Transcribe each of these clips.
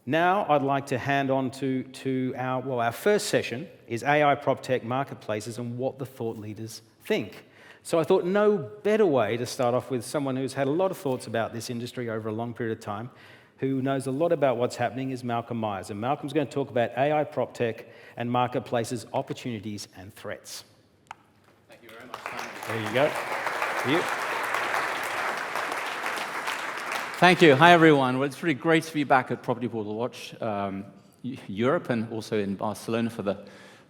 Now I'd like to hand on to our first session is AI PropTech marketplaces and what the thought leaders think. So I thought no better way to start off with someone who's had a lot of thoughts about this industry over a long period of time, who knows a lot about what's happening, is Malcolm Myers. And Malcolm's going to talk about AI PropTech and marketplaces, opportunities and threats. Thank you very much, Simon. There you go. You. Thank you. Hi, everyone. Well, it's really great to be back at Property Portal Watch Europe and also in Barcelona for the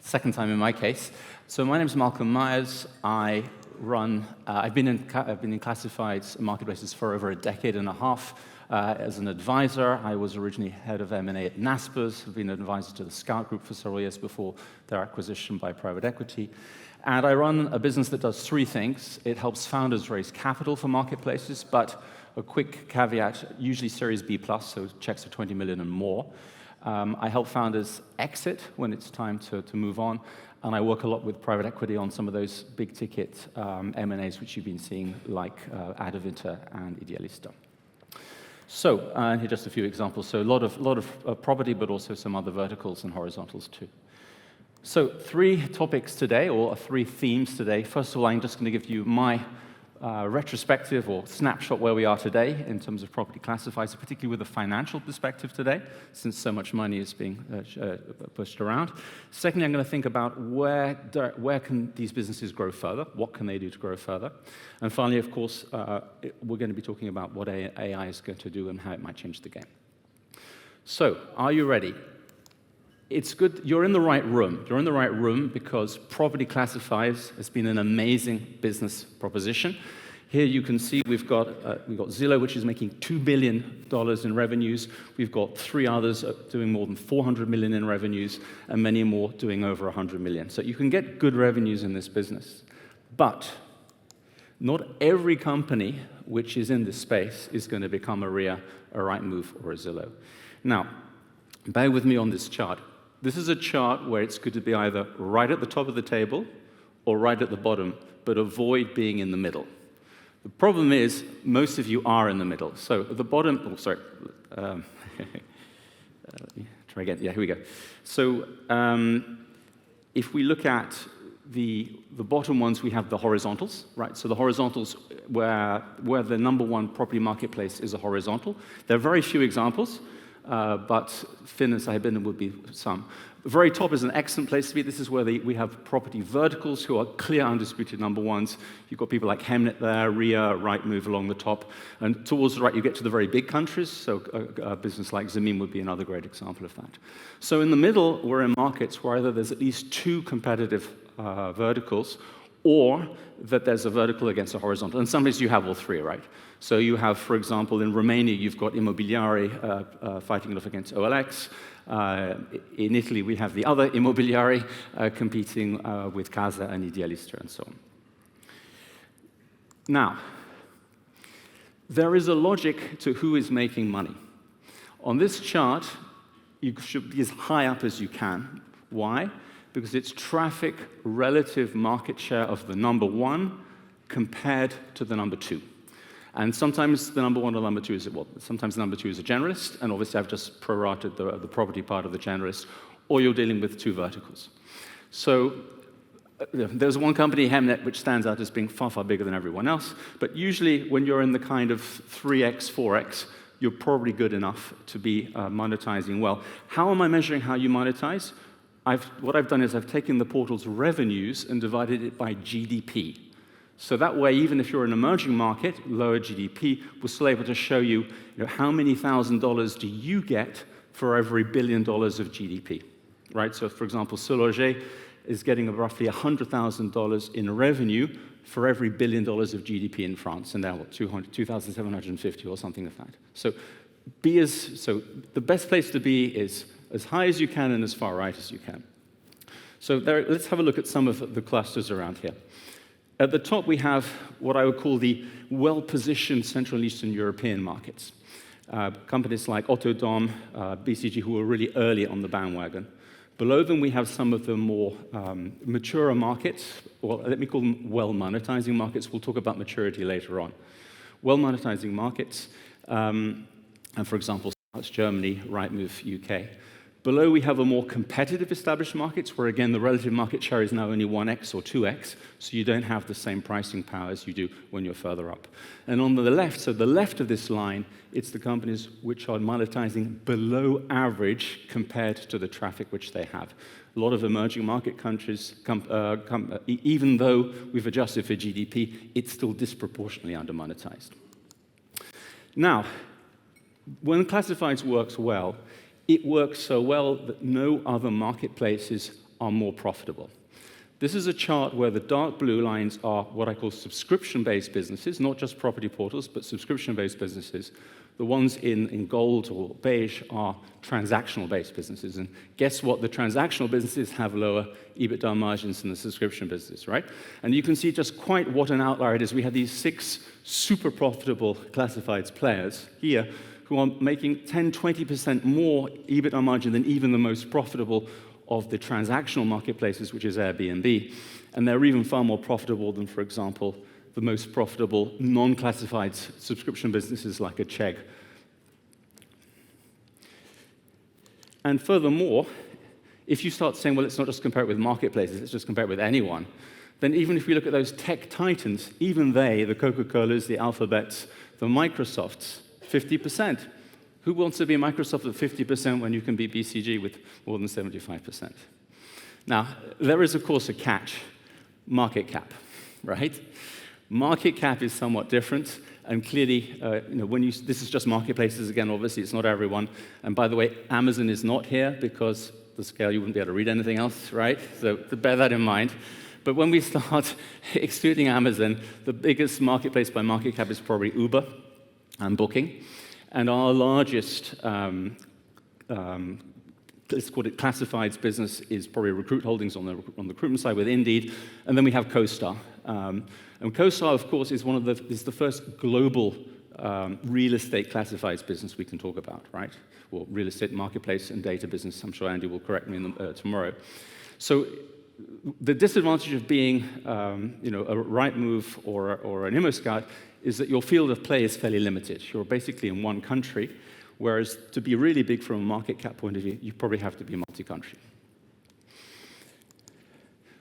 second time in my case. So my name is Malcolm Myers. I've been in classified marketplaces for over a decade and a half. As an advisor, I was originally head of M&A at Naspers. I've been an advisor to the Scout Group for several years before their acquisition by private equity. And I run a business that does three things. It helps founders raise capital for marketplaces, but a quick caveat, usually Series B+, so checks for 20 million and more. I help founders exit when it's time to move on, and I work a lot with private equity on some of those big-ticket M&As which you've been seeing, like Adevinta and Idealista. So, here are just a few examples. So a lot of property, but also some other verticals and horizontals too. So three topics today, or three themes today. First of all, I'm just going to give you my retrospective or snapshot where we are today in terms of property classifieds, particularly with a financial perspective today, since so much money is being pushed around. Secondly, I'm going to think about where can these businesses grow further, what can they do to grow further. And finally, of course, we're going to be talking about what AI is going to do and how it might change the game. So, are you ready? It's good, you're in the right room. You're in the right room because property classifieds has been an amazing business proposition. Here you can see we've got Zillow, which is making $2 billion in revenues. We've got three others doing more than 400 million in revenues, and many more doing over 100 million. So you can get good revenues in this business. But not every company which is in this space is going to become a RIA, a Rightmove, or a Zillow. Now, bear with me on this chart. This is a chart where it's good to be either right at the top of the table or right at the bottom, but avoid being in the middle. The problem is, most of you are in the middle. So at the bottom, oh, sorry. Let me try again. Yeah, here we go. So if we look at the bottom ones, we have the horizontals, right? So the horizontals, where the number one property marketplace is a horizontal. There are very few examples. But Finn and Sahibin would be some. The very top is an excellent place to be. This is where we have property verticals who are clear, undisputed number ones. You've got people like Hemnet there, RIA, Rightmove along the top. And towards the right, you get to the very big countries. So a business like Zamin would be another great example of that. So in the middle, we're in markets where either there's at least two competitive verticals, or that there's a vertical against a horizontal. And sometimes you have all three, right? So you have, for example, in Romania, you've got Imobiliare fighting it off against OLX. In Italy, we have the other Imobiliare competing with Casa and Idealista and so on. Now, there is a logic to who is making money. On this chart, you should be as high up as you can. Why? Because it's traffic relative market share of the number one compared to the number two. And sometimes the number one or number two is, well, sometimes the number two is a generalist, and obviously I've just prorated the property part of the generalist, or you're dealing with two verticals. So there's one company, Hemnet, which stands out as being far, far bigger than everyone else, but usually when you're in the kind of 3x, 4x, you're probably good enough to be monetizing well. How am I measuring how you monetize? What I've done is I've taken the portal's revenues and divided it by GDP. So that way, even if you're an emerging market, lower GDP, we're still able to show you, how many $1,000s do you get for every $1 billion of GDP, right? So for example, Sologer is getting roughly $100,000 in revenue for every $1 billion of GDP in France, and now what, 2,750 or something like that. So the best place to be is as high as you can and as far right as you can. So let's have a look at some of the clusters around here. At the top, we have what I would call the well-positioned Central and Eastern European markets. Companies like Autodom, BCG, who were really early on the bandwagon. Below them, we have some of the more mature markets, or let me call them well-monetizing markets. We'll talk about maturity later on. Well-monetizing markets, and for example, That's Germany, Rightmove, UK. Below, we have a more competitive established markets, where again, the relative market share is now only 1x or 2x, so you don't have the same pricing power as you do when you're further up. And on the left, so the left of this line, it's the companies which are monetizing below average compared to the traffic which they have. A lot of emerging market countries, even though we've adjusted for GDP, it's still disproportionately under-monetized. Now, when classifieds works well, it works so well that no other marketplaces are more profitable. This is a chart where the dark blue lines are what I call subscription-based businesses, not just property portals, but subscription-based businesses. The ones in gold or beige are transactional-based businesses. And guess what? The transactional businesses have lower EBITDA margins than the subscription business, right? And you can see just quite what an outlier it is. We have these 6 super profitable classifieds players here who are making 10, 20% more EBITDA margin than even the most profitable of the transactional marketplaces, which is Airbnb. And they're even far more profitable than, for example, the most profitable non-classified subscription businesses like a Chegg. And furthermore, if you start saying, well, let's not just compare it with marketplaces, let's just compare it with anyone, then even if we look at those tech titans, even they, the Coca-Colas, the Alphabets, the Microsofts, 50%. Who wants to be Microsoft at 50% when you can be BCG with more than 75%? Now, there is, of course, a catch, market cap, right? Market cap is somewhat different, and clearly, this is just marketplaces again, obviously, it's not everyone. And by the way, Amazon is not here because the scale, you wouldn't be able to read anything else, right? So bear that in mind. But when we start excluding Amazon, the biggest marketplace by market cap is probably Uber and Booking. And our largest, let's call it classifieds business, is probably Recruit Holdings on the recruitment side with Indeed. And then we have CoStar. And CoStar, of course, is the first global real estate classifieds business we can talk about, right? Or real estate marketplace and data business. I'm sure Andy will correct me tomorrow. So the disadvantage of being a Rightmove or an ImmoScout is that your field of play is fairly limited. You're basically in one country, whereas to be really big from a market cap point of view, you probably have to be multi-country.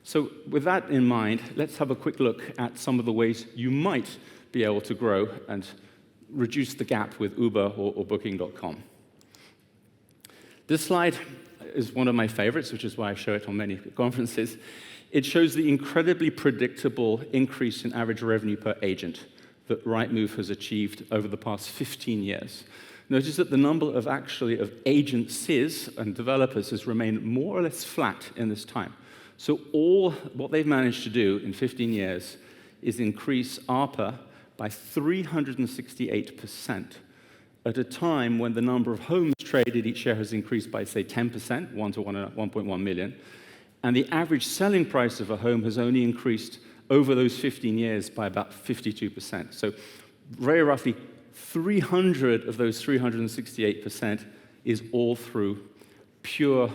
So with that in mind, let's have a quick look at some of the ways you might be able to grow and reduce the gap with Uber or Booking.com. This slide is one of my favorites, which is why I show it on many conferences. It shows the incredibly predictable increase in average revenue per agent that Rightmove has achieved over the past 15 years. Notice that the number of agencies and developers has remained more or less flat in this time. So what they've managed to do in 15 years is increase ARPA by 368%, at a time when the number of homes traded each year has increased by, say, 10%, 1 to 1.1 million, and the average selling price of a home has only increased over those 15 years by about 52%. So very roughly, 300 of those 368% is all through pure,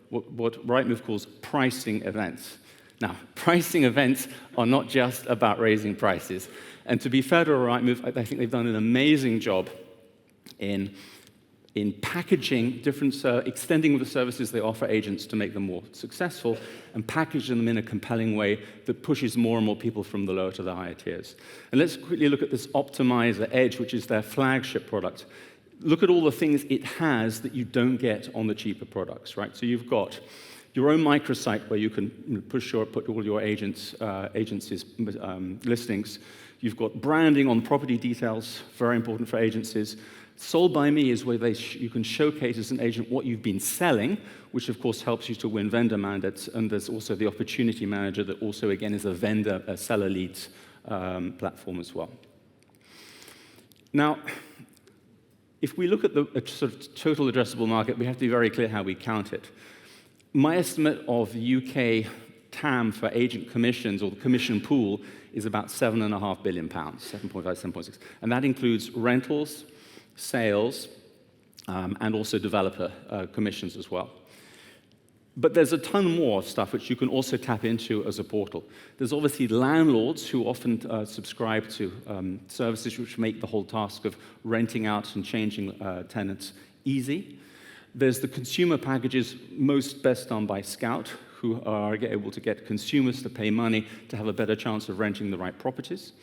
what Rightmove calls pricing events. Now, pricing events are not just about raising prices. And to be fair to Rightmove, I think they've done an amazing job in packaging different, extending the services they offer agents to make them more successful, and packaging them in a compelling way that pushes more and more people from the lower to the higher tiers. And let's quickly look at this Optimizer Edge, which is their flagship product. Look at all the things it has that you don't get on the cheaper products, right? So you've got your own microsite where you can put all your agencies' listings. You've got branding on property details, very important for agencies. Sold by Me is where you can showcase as an agent what you've been selling, which of course helps you to win vendor mandates. And there's also the Opportunity Manager that also, again, is a seller leads platform as well. Now, if we look at the sort of total addressable market, we have to be very clear how we count it. My estimate of the UK TAM for agent commissions, or the commission pool, is about £7.5 billion, 7.5, 7.6. And that includes rentals, sales, and also developer commissions as well. But there's a ton more stuff which you can also tap into as a portal. There's obviously landlords who often subscribe to services which make the whole task of renting out and changing tenants easy. There's the consumer packages, best done by Scout, who are able to get consumers to pay money to have a better chance of renting the right properties.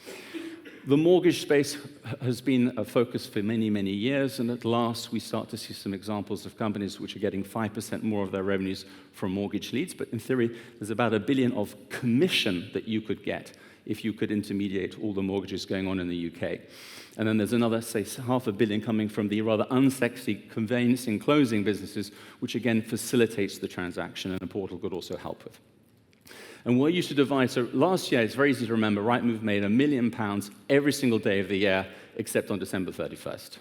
The mortgage space has been a focus for many, many years, and at last we start to see some examples of companies which are getting 5% more of their revenues from mortgage leads. But in theory, there's about $1 billion of commission that you could get if you could intermediate all the mortgages going on in the UK. And then there's another, say, $500 million coming from the rather unsexy conveyancing closing businesses, which again facilitates the transaction, and a portal could also help with. And we're used to divide, so last year, it's very easy to remember, Rightmove made £1 million every single day of the year, except on December 31st.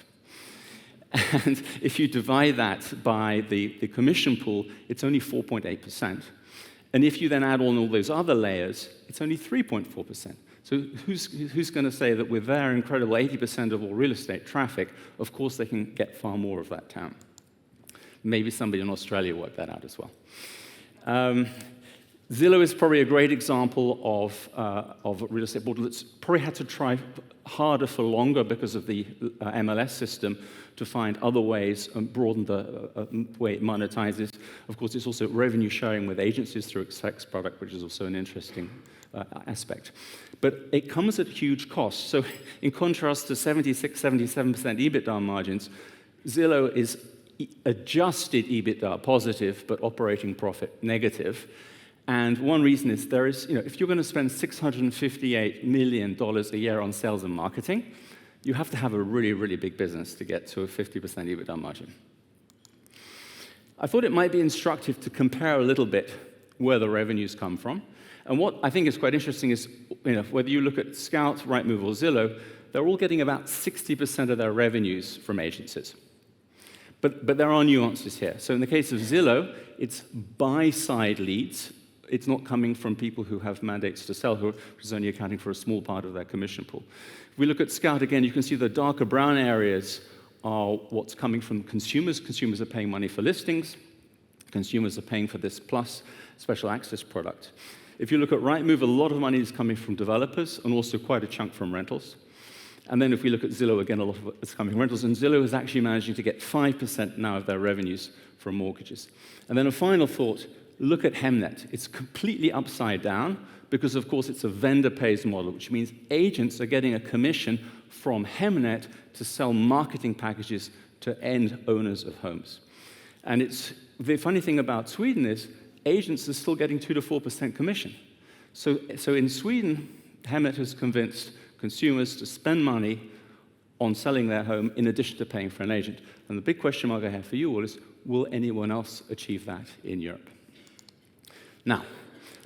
And if you divide that by the commission pool, it's only 4.8%. And if you then add on all those other layers, it's only 3.4%. So who's going to say that with their incredible 80% of all real estate traffic, of course they can get far more of that town? Maybe somebody in Australia worked that out as well. Zillow is probably a great example of a real estate portal that's probably had to try harder for longer because of the MLS system to find other ways and broaden the way it monetizes. Of course, it's also revenue sharing with agencies through its Flex product, which is also an interesting aspect. But it comes at huge cost. So in contrast to 76, 77% EBITDA margins, Zillow is adjusted EBITDA positive, but operating profit negative. And one reason is if you're going to spend $658 million a year on sales and marketing, you have to have a really, really big business to get to a 50% EBITDA margin. I thought it might be instructive to compare a little bit where the revenues come from. And what I think is quite interesting is, whether you look at Scout, Rightmove, or Zillow, they're all getting about 60% of their revenues from agencies. But there are nuances here. So in the case of Zillow, it's buy-side leads. It's not coming from people who have mandates to sell, which is only accounting for a small part of their commission pool. If we look at Scout again, you can see the darker brown areas are what's coming from consumers. Consumers are paying money for listings. Consumers are paying for this plus special access product. If you look at Rightmove, a lot of money is coming from developers and also quite a chunk from rentals. And then if we look at Zillow, again, a lot of it's coming from rentals. And Zillow is actually managing to get 5% now of their revenues from mortgages. And then a final thought, look at Hemnet. It's completely upside down because, of course, it's a vendor-pays model, which means agents are getting a commission from Hemnet to sell marketing packages to end owners of homes. And the funny thing about Sweden is agents are still getting 2 to 4% commission. So in Sweden, Hemnet has convinced consumers to spend money on selling their home in addition to paying for an agent. And the big question mark I have for you all is, will anyone else achieve that in Europe? Now,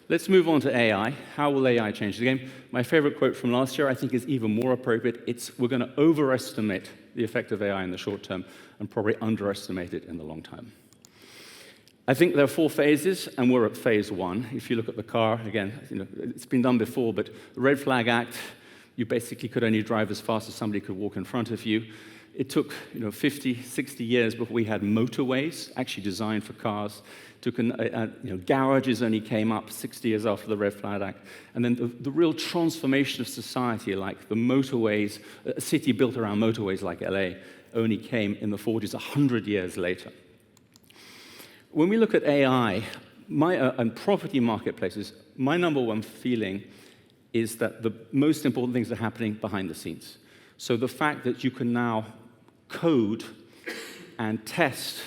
let's move on to AI. How will AI change the game? My favorite quote from last year, I think, is even more appropriate. We're going to overestimate the effect of AI in the short term and probably underestimate it in the long term. I think there are 4 phases, and we're at phase 1. If you look at the car, again, it's been done before, but the Red Flag Act, you basically could only drive as fast as somebody could walk in front of you. It took 50, 60 years before we had motorways actually designed for cars. Garages only came up 60 years after the Red Flag Act. And then the real transformation of society, like the motorways, a city built around motorways like LA, only came in the 40s, 100 years later. When we look at AI and property marketplaces, my number one feeling is that the most important things are happening behind the scenes. So the fact that you can now code and test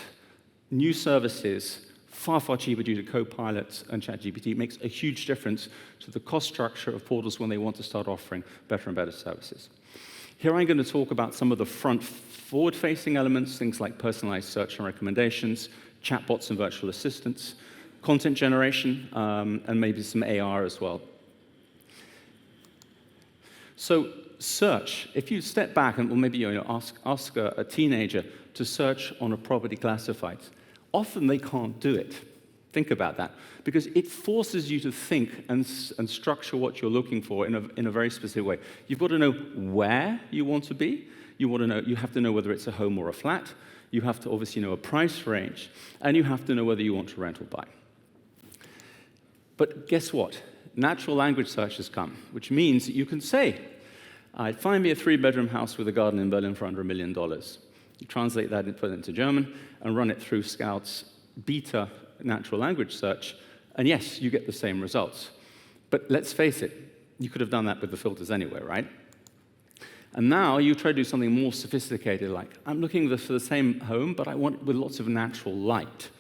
new services far, far cheaper due to Copilot and ChatGPT makes a huge difference to the cost structure of portals when they want to start offering better and better services. Here I'm going to talk about some of the forward-facing elements, things like personalized search and recommendations, chatbots and virtual assistants, content generation, and maybe some AR as well. So search, if you step back and maybe ask a teenager to search on a property classified, often they can't do it. Think about that, because it forces you to think and structure what you're looking for in a very specific way. You've got to know where you want to be. You have to know whether it's a home or a flat. You have to obviously know a price range, and you have to know whether you want to rent or buy. But guess what? Natural language search has come, which means that you can say, find me a 3-bedroom house with a garden in Berlin for under $1 million. You translate that and put it into German and run it through Scout's beta natural language search, and yes, you get the same results. But let's face it, you could have done that with the filters anyway, right? And now you try to do something more sophisticated, like, I'm looking for the same home, but I want it with lots of natural light.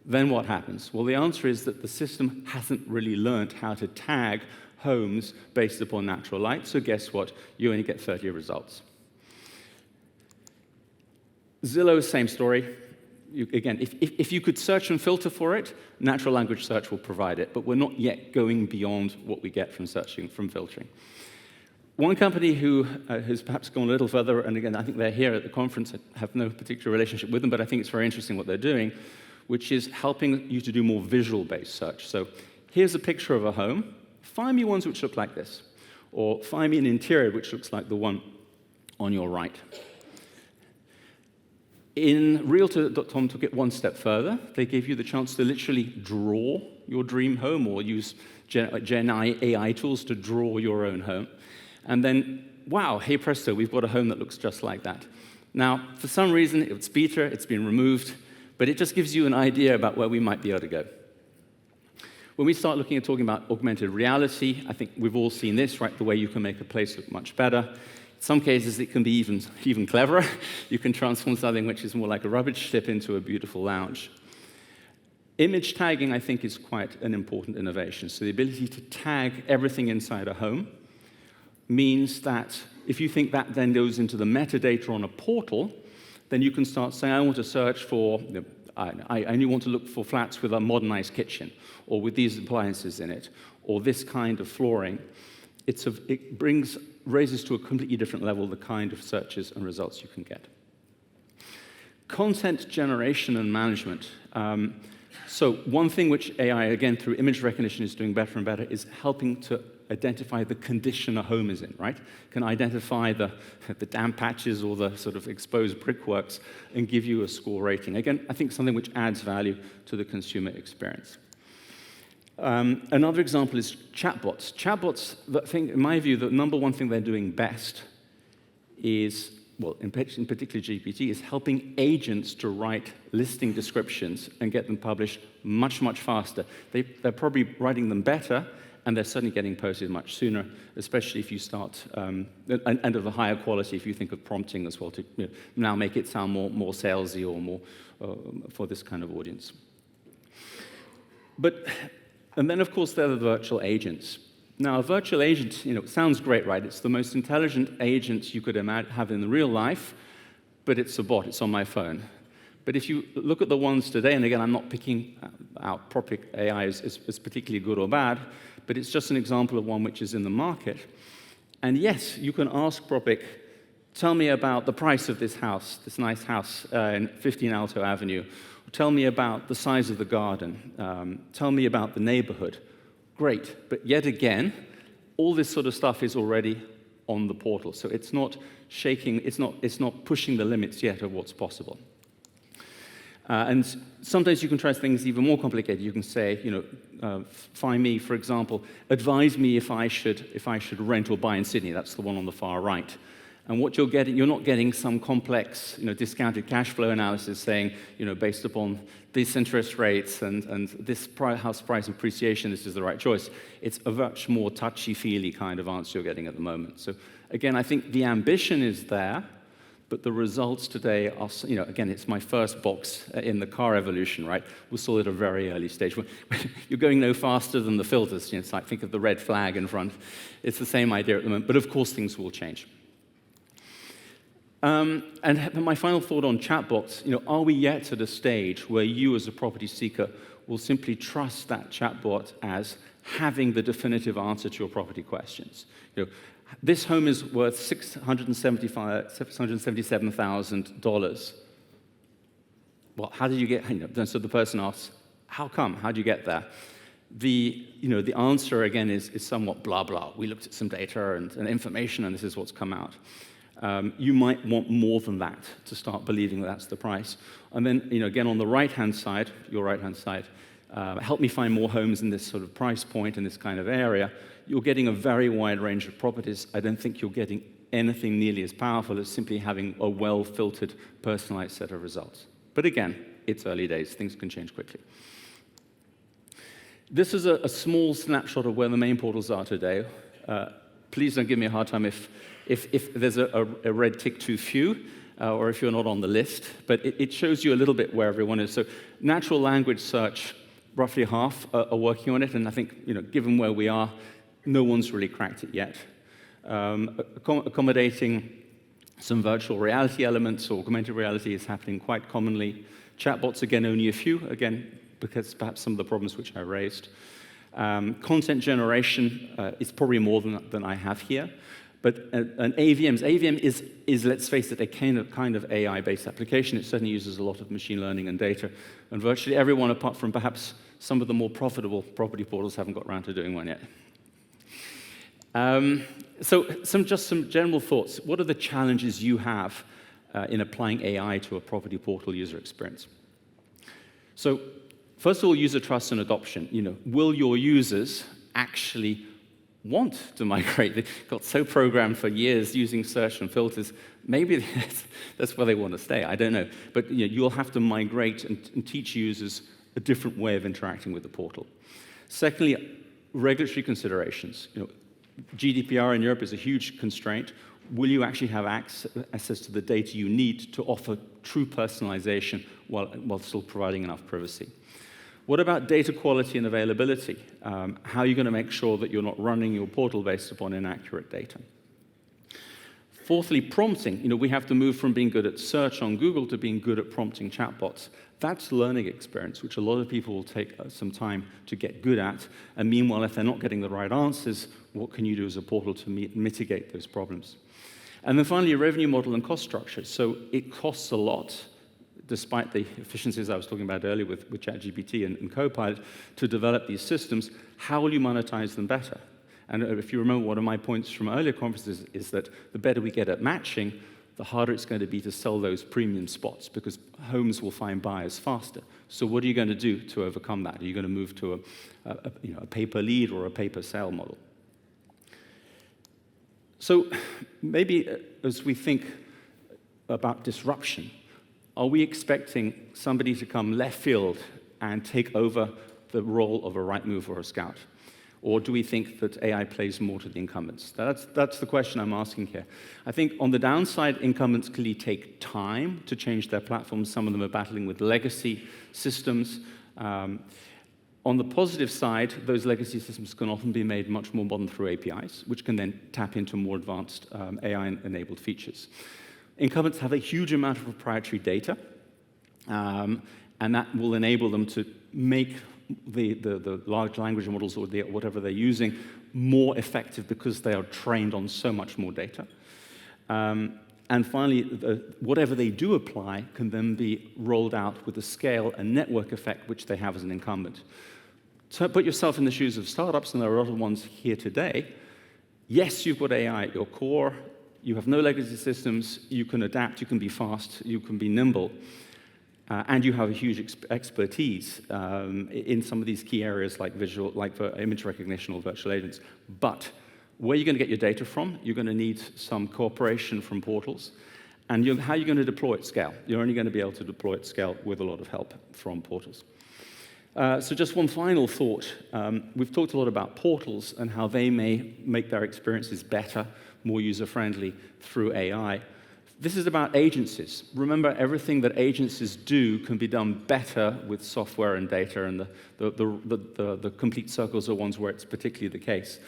Then what happens? Well, the answer is that the system hasn't really learned how to tag homes based upon natural light, so guess what? You only get 30 results. Zillow, same story. Again, if you could search and filter for it, natural language search will provide it, but we're not yet going beyond what we get from searching, from filtering. One company who has perhaps gone a little further, and again, I think they're here at the conference. I have no particular relationship with them, but I think it's very interesting what they're doing, which is helping you to do more visual-based search. So here's a picture of a home. Find me ones which look like this, or find me an interior which looks like the one on your right. In Realtor.com took it one step further. They gave you the chance to literally draw your dream home or use Gen AI tools to draw your own home. And then, wow, hey presto, we've got a home that looks just like that. Now, for some reason, it's beta, it's been removed, but it just gives you an idea about where we might be able to go. When we start looking at talking about augmented reality, I think we've all seen this, right? The way you can make a place look much better. In some cases, it can be even cleverer. You can transform something which is more like a rubbish tip into a beautiful lounge. Image tagging, I think, is quite an important innovation. So the ability to tag everything inside a home means that if you think that then goes into the metadata on a portal, then you can start saying, I want to search for, I only want to look for flats with a modernized kitchen, or with these appliances in it, or this kind of flooring. It raises to a completely different level the kind of searches and results you can get. Content generation and management. So one thing which AI, again, through image recognition is doing better and better is helping to identify the condition a home is in, right? Can identify the damp patches or the sort of exposed brickworks and give you a score rating. Again, I think something which adds value to the consumer experience. Another example is chatbots. Chatbots, in my view, the number one thing they're doing best is, well, in particular GPT, is helping agents to write listing descriptions and get them published much, much faster. They're probably writing them better, and they're certainly getting posted much sooner, especially if you start, and of a higher quality if you think of prompting as well to now make it sound more salesy or more for this kind of audience. And then, of course, there are the virtual agents. Now, a virtual agent, sounds great, right? It's the most intelligent agent you could have in the real life, but it's a bot. It's on my phone. But if you look at the ones today, and again, I'm not picking out PropTech AI as particularly good or bad, but it's just an example of one which is in the market. And yes, you can ask PropTech, tell me about the price of this house, this nice house in 15 Alto Avenue. Tell me about the size of the garden. Tell me about the neighborhood. Great, but yet again, all this sort of stuff is already on the portal. So it's not shaking, it's not pushing the limits yet of what's possible. And sometimes you can try things even more complicated. You can say, find me, for example, advise me if I should rent or buy in Sydney. That's the one on the far right. And what you're getting, you're not getting some complex, discounted cash flow analysis saying, based upon these interest rates and this house price appreciation, this is the right choice. It's a much more touchy-feely kind of answer you're getting at the moment. So again, I think the ambition is there, but the results today are, again, it's my first box in the car evolution, right? We're still at a very early stage. You're going no faster than the filters. It's like, think of the red flag in front. It's the same idea at the moment, but of course things will change. And my final thought on chatbots, are we yet at a stage where you as a property seeker will simply trust that chatbot as having the definitive answer to your property questions? This home is worth $677,000. Well, how did you get, so the person asks, how come? How did you get there? The answer, again, is somewhat blah, blah. We looked at some data and information, and this is what's come out. You might want more than that to start believing that's the price. And then, again, on the right-hand side, your right-hand side, help me find more homes in this sort of price point in this kind of area. You're getting a very wide range of properties. I don't think you're getting anything nearly as powerful as simply having a well-filtered, personalized set of results. But again, it's early days. Things can change quickly. This is a small snapshot of where the main portals are today. Please don't give me a hard time if there's a red tick too few, or if you're not on the list. But it shows you a little bit where everyone is. So natural language search, roughly half are working on it. And I think, given where we are, no one's really cracked it yet. Accommodating some virtual reality elements or augmented reality is happening quite commonly. Chatbots, again, only a few, again, because perhaps some of the problems which I raised. Content generation is probably more than I have here. But an AVM is, let's face it, a kind of AI-based application. It certainly uses a lot of machine learning and data. And virtually everyone, apart from perhaps some of the more profitable property portals, haven't got around to doing one yet. So just some general thoughts. What are the challenges you have in applying AI to a property portal user experience? So first of all, user trust and adoption. Will your users actually want to migrate? They got so programmed for years using search and filters. Maybe that's where they want to stay. I don't know. But you'll have to migrate and teach users a different way of interacting with the portal. Secondly, regulatory considerations. GDPR in Europe is a huge constraint. Will you actually have access to the data you need to offer true personalization while still providing enough privacy? What about data quality and availability? How are you going to make sure that you're not running your portal based upon inaccurate data? Fourthly, prompting. We have to move from being good at search on Google to being good at prompting chatbots. That's learning experience, which a lot of people will take some time to get good at. And meanwhile, if they're not getting the right answers, what can you do as a portal to mitigate those problems? And then finally, a revenue model and cost structure. So it costs a lot, despite the efficiencies I was talking about earlier with ChatGPT and Copilot, to develop these systems. How will you monetize them better? And if you remember, one of my points from earlier conferences is that the better we get at matching, the harder it's going to be to sell those premium spots, because homes will find buyers faster. So what are you going to do to overcome that? Are you going to move to a pay-per-lead or a pay-per-sale model? So maybe as we think about disruption, are we expecting somebody to come left field and take over the role of a Rightmove or a Scout? Or do we think that AI plays more to the incumbents? That's the question I'm asking here. I think on the downside, incumbents clearly take time to change their platforms. Some of them are battling with legacy systems. On the positive side, those legacy systems can often be made much more modern through APIs, which can then tap into more advanced AI-enabled features. Incumbents have a huge amount of proprietary data, and that will enable them to make the large language models or whatever they're using more effective because they are trained on so much more data. And finally, whatever they do apply can then be rolled out with the scale and network effect which they have as an incumbent. So put yourself in the shoes of startups, and there are a lot of ones here today. Yes, you've got AI at your core. You have no legacy systems. You can adapt. You can be fast. You can be nimble. And you have a huge expertise in some of these key areas like image recognition or virtual agents. But where are you going to get your data from? You're going to need some cooperation from portals. And how are you going to deploy at scale? You're only going to be able to deploy at scale with a lot of help from portals. So just one final thought. We've talked a lot about portals and how they may make their experiences better, more user-friendly through AI. This is about agencies. Remember, everything that agencies do can be done better with software and data, and the complete circles are ones where it's particularly the case.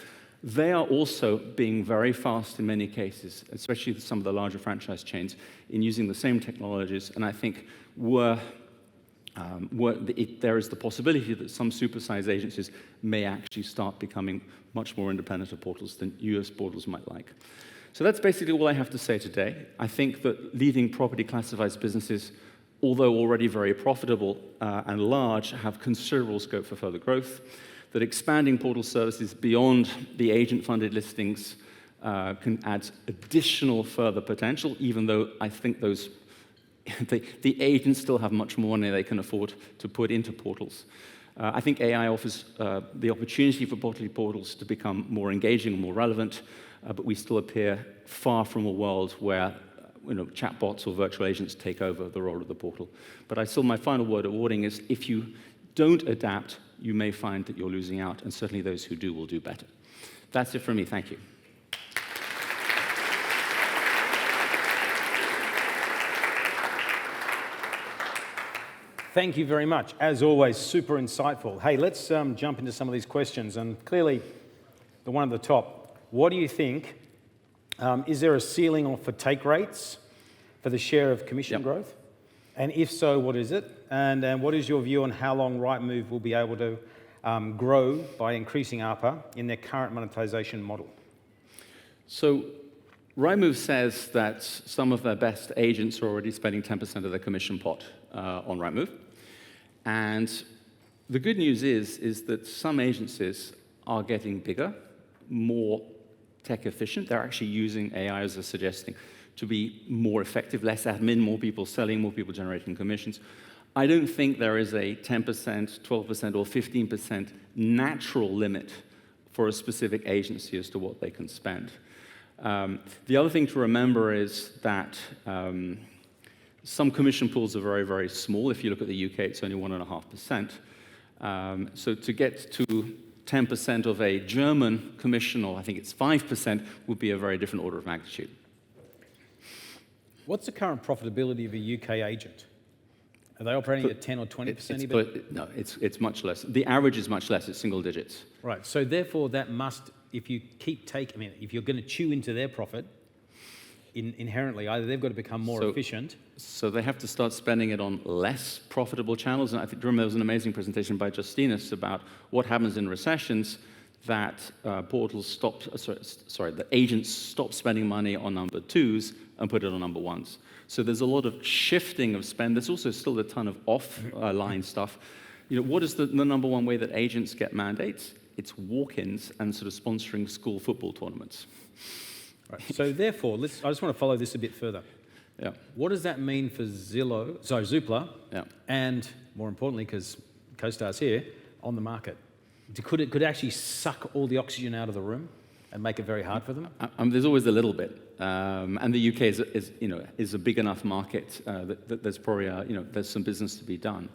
They are also being very fast in many cases, especially some of the larger franchise chains, in using the same technologies, and I think there is the possibility that some supersized agencies may actually start becoming much more independent of portals than US portals might like. So that's basically all I have to say today. I think that leading property classifieds businesses, although already very profitable and large, have considerable scope for further growth, that expanding portal services beyond the agent-funded listings can add additional further potential, even though I think the agents still have much more money they can afford to put into portals. I think AI offers the opportunity for property portals to become more engaging and more relevant, but we still appear far from a world where chatbots or virtual agents take over the role of the portal. But my final word of warning is if you don't adapt, you may find that you're losing out, and certainly those who do will do better. That's it from me. Thank you. Thank you very much. As always, super insightful. Hey, let's jump into some of these questions. And clearly, the one at the top, what do you think? Is there a ceiling for take rates for the share of commission growth? And if so, what is it? And what is your view on how long Rightmove will be able to grow by increasing ARPA in their current monetization model? So Rightmove says that some of their best agents are already spending 10% of their commission pot on Rightmove. And the good news is that some agencies are getting bigger, more tech efficient. They're actually using AI, as they're suggesting, to be more effective, less admin, more people selling, more people generating commissions. I don't think there is a 10%, 12%, or 15% natural limit for a specific agency as to what they can spend. The other thing to remember is that some commission pools are very, very small. If you look at the UK, it's only 1.5%. So to get to 10% of a German commission, or I think it's 5%, would be a very different order of magnitude. What's the current profitability of a UK agent? Are they operating at 10 or 20% EBIT? No, it's much less. The average is much less. It's single digits. Right. So therefore, that must, if you keep taking, if you're going to chew into their profit, inherently, either they've got to become more efficient. So they have to start spending it on less profitable channels. And I think, remember, there was an amazing presentation by Justinas about what happens in recessions, that portals stop, that agents stop spending money on number twos and put it on number ones. So there's a lot of shifting of spend. There's also still a ton of off-line stuff. What is the number one way that agents get mandates? It's walk-ins and sort of sponsoring school football tournaments. Right. So therefore, I just want to follow this a bit further. Yeah. What does that mean for Zoopla, yeah. and more importantly, because CoStar's here, on the market? Could it actually suck all the oxygen out of the room and make it very hard for them? There's always a little bit, and the UK is a big enough market that there's probably there's some business to be done.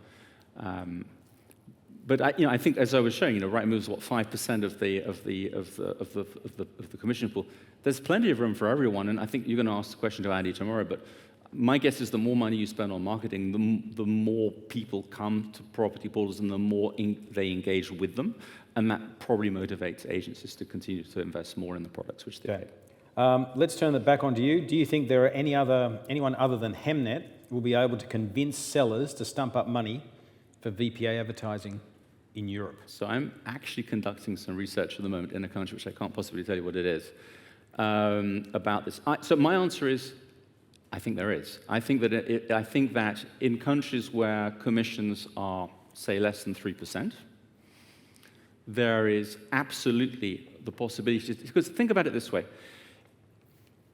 But I think, as I was showing, Rightmove's 5% of the commission pool. There's plenty of room for everyone, and I think you're going to ask the question to Andy tomorrow. But my guess is the more money you spend on marketing, the more people come to property portals, and the more they engage with them, and that probably motivates agencies to continue to invest more in the products which they do. Let's turn that back onto you. Do you think there are anyone other than Hemnet will be able to convince sellers to stump up money for VPA advertising in Europe? So I'm actually conducting some research at the moment in a country which I can't possibly tell you what it is, about this. So my answer is, I think there is. I think that in countries where commissions are, say, less than 3%, there is absolutely the possibility. Because think about it this way: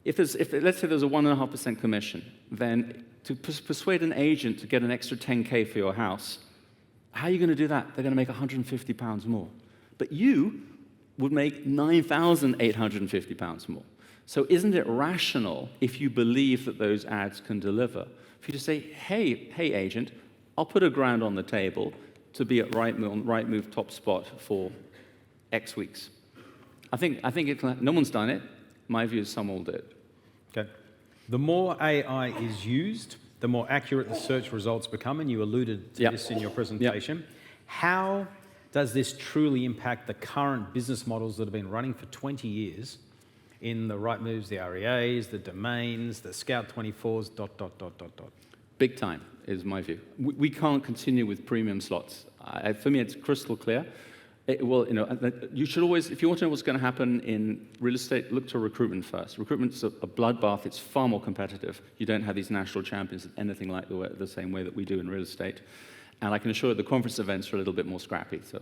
if let's say there's a 1.5% commission, then to persuade an agent to get an extra 10K for your house, how are you going to do that? They're going to make £150 more. But you would make £9,850 more. So isn't it rational, if you believe that those ads can deliver, for you to say, hey agent, I'll put £1,000 on the table to be at Rightmove top spot for X weeks? I think no one's done it. My view is someone will do it. Okay. The more AI is used, the more accurate the search results become, and you alluded to this in your presentation. Yep. How does this truly impact the current business models that have been running for 20 years in the Rightmoves, the REAs, the domains, the Scout24s, ... Big time is my view. We can't continue with premium slots. For me, it's crystal clear. You should always, if you want to know what's going to happen in real estate, look to recruitment first. Recruitment's a bloodbath. It's far more competitive. You don't have these national champions anything like the same way that we do in real estate. And I can assure you the conference events are a little bit more scrappy. So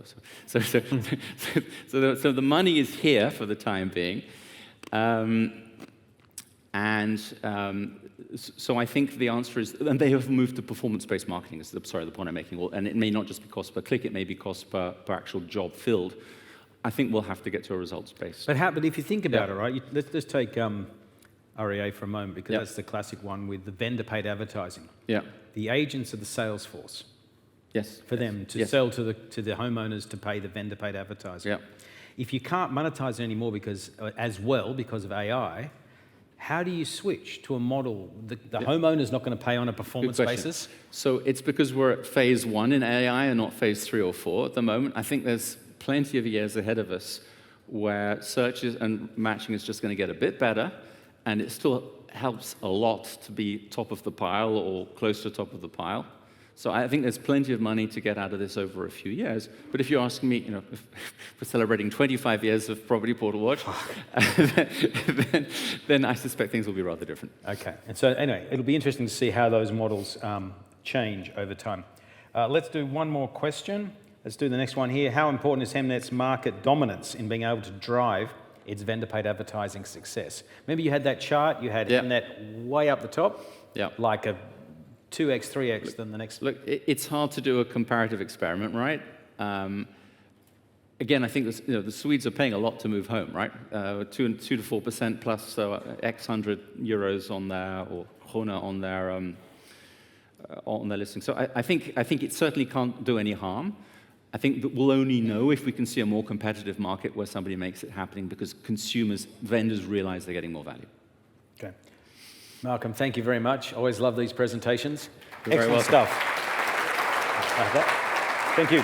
the money is here for the time being. And so I think the answer is, and they have moved to performance-based marketing, is the point I'm making. And it may not just be cost per click, it may be cost per actual job filled. I think we'll have to get to a results-based. But if you think about it, right, let's take REA for a moment, because that's the classic one with the vendor-paid advertising. Yeah. The agents are the sales force. Yes. For them to sell to the homeowners to pay the vendor-paid advertising. Yeah. If you can't monetize it anymore because of AI, how do you switch to a model? The homeowner's not going to pay on a performance basis? So it's because we're at phase 1 in AI and not phase 3 or 4 at the moment. I think there's plenty of years ahead of us where searches and matching is just going to get a bit better, and it still helps a lot to be top of the pile or close to top of the pile. So I think there's plenty of money to get out of this over a few years. But if you're asking me, if we're celebrating 25 years of Property Portal Watch, then I suspect things will be rather different. Okay. And so anyway, it'll be interesting to see how those models change over time. Let's do one more question. Let's do the next one here. How important is Hemnet's market dominance in being able to drive its vendor-paid advertising success? Remember you had that chart, you had Hemnet way up the top, like a 2x, 3x than the next. Look, it's hard to do a comparative experiment, right? Again, I think the Swedes are paying a lot to move home, right? 2 to 4% plus X hundred euros on their, or krona on their listing. So I think it certainly can't do any harm. I think that we'll only know if we can see a more competitive market where somebody makes it happening, because vendors realize they're getting more value. Okay. Malcolm, thank you very much. Always love these presentations. You're Excellent stuff. Thank you.